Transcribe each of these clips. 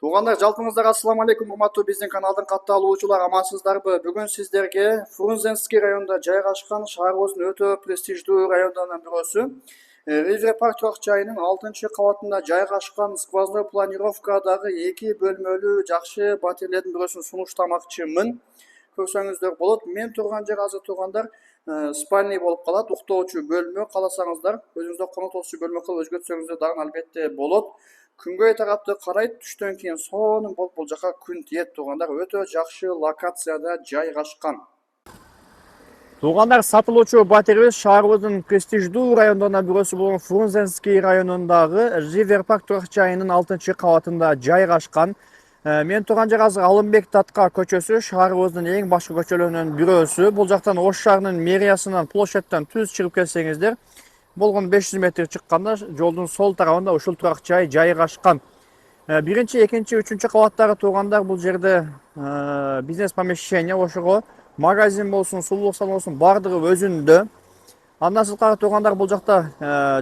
Туугандар, жалпыңыздарга assalamu алейкум. Урматтуу биздин каналдын катталуучулары, амансыздарбы? Бүгүн сиздерге Фрунзенский районунда жайгашкан шаарыбыздын өтө престиждүү райондорунун бирөөсү Ривер Парк турак жайынын 6-кабатында жайгашкан сквозной планировкадагы 2 бөлмөлүү жакшы батирлердин бирөөсүн сунуштамакчымын. Көрсөңүздөр болот. Мен турган жер азыр туугандар спальный болуп калат, уктоочу бөлмө. Кааласаңыздар өзүңүздөр конотолчу бөлмө кылып өзгөртсөңүздөр дагы албетте болот. Күнгөй тарапты карайт, түштөн кийин сонун болуп бул жака күн тиет туугандар. Өтө жакшы локацияда жайгашкан. Туугандар, сатылуучу батирибиз шаарыбыздын престиждүү райондорунун бирөөсү болгон Фрунзенский районундагы Ривер Парк турак жайынын 6-кабатында жайгашкан. Мен турган жер азыр Алымбек Татка көчөсү, шаарыбыздын эң башкы көчөлөрүнүн бирөөсү. Бул жактан Ош шаарынын мэриясынан, площадьтан түз чыгып келсеңиздер, болгон 500 метр чыкканда жолдун сол тарабында ушул турак жай жайгашкан. Биринчи, экинчи, үчүнчү кабаттагы туугандар бул жерде бизнес помещение, ошого магазин болсун, сулуулук салон болсун, бардыгы өзүндө. Андан сырткары туугандар, бул жакта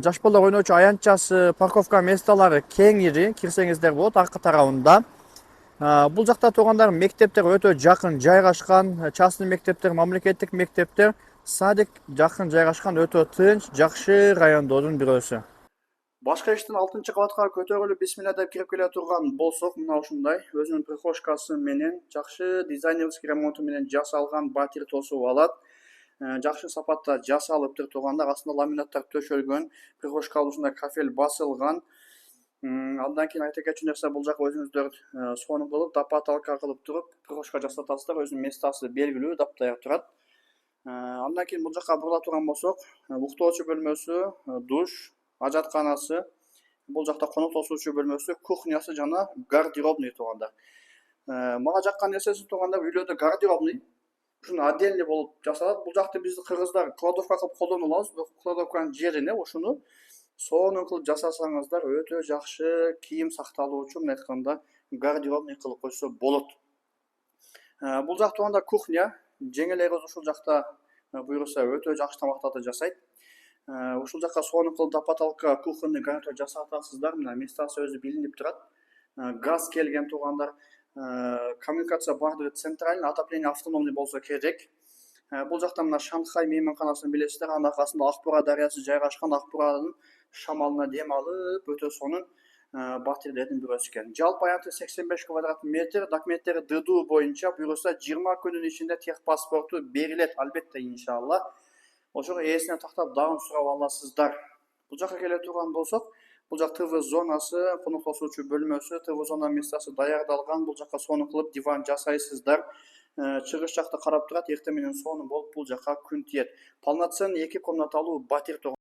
жаш балдар ойноочу аянтчасы, парковка месталары кеңири, кирсеңиздер болот аркы тарабында. Бул жакта туугандар мектептер өтө жакын жайгашкан, частный мектептер, мамлекеттик мектептер, садик жакын жайгашкан, өтө тынч, жакшы райондордун бирөөсү. Башка иштин 6-кабатка көтөрүлүп бисмилла деп кирип келе турган болсок, мына ушундай өзүнүн прихожкасы менен жакшы дизайнерский ремонту менен жасалган батир тосуп алат. Жакшы сапатта жасалыптыр туугандар. Астында ламинаттар төшөлгөн, прихожка ушундай кафель басылган. Андан кийин айта кетчү нерсе, бул жак өзүңүздөр сонун кылып, тапа-талка кылып туруп, прихожка жасатасыздар. Өзүнүн местасы белгилүү, таптаяк турат. Андан кийин бул жака бурула турган болсок, уктоочу бөлмөсү, душ, ажатканасы, бул жакта конотосуучу бөлмөсү, кухнясы жана гардеробный туугандар. Мага жаккан нерсеси туугандар, үйлөрдө гардеробный ушуну отдельный болуп жасалат. Бул жакты биз кыргыздар кладовка кылып колдонуп алабыз. Кладовканын жерине ушуну сонун кылып жасасаңыздар өтө жакшы кийим сакталуучу, мындай айтканда гардеробный кылып койсо болот. Бул жак туугандар кухня. Жеңелерибиз ушул жакта буйруса өтө жакшы тамактарды жасайт. Ушул жакка сонун кылып тапа-талка кухонный гарнитур жасатасыздар. Мына местасы өзү билинип турат. Газ келген туугандар. Коммуникация бардыгы центральный, отопление автономный болсо керек. Бул жакта мына Шанхай мейманканасын билесиздер. Анын аркасында Акбура дарыясы жайгашкан. Акбуранын шамалына дем алып, өтө сонун батирлердин бирөөсү экен. Жалпы аянты 85 квадрат метр. Документтери ДДУ боюнча буйруса 20 күнүн ичинде техпаспорту берилет, албетте иншалла. Ошого ээсине тактап дагы сурап аласыздар. Бул жака келе турган болсок, бул жак ТВ зонасы, конотосуучу бөлмөсү, ТВ зона местасы даярдалган. Бул жака сонун кылып диван жасайсыздар. Чыгыш жакты карап турат, эртең менен сонун болуп бул жака күн тиет. Полноценный 2 комнаталуу батир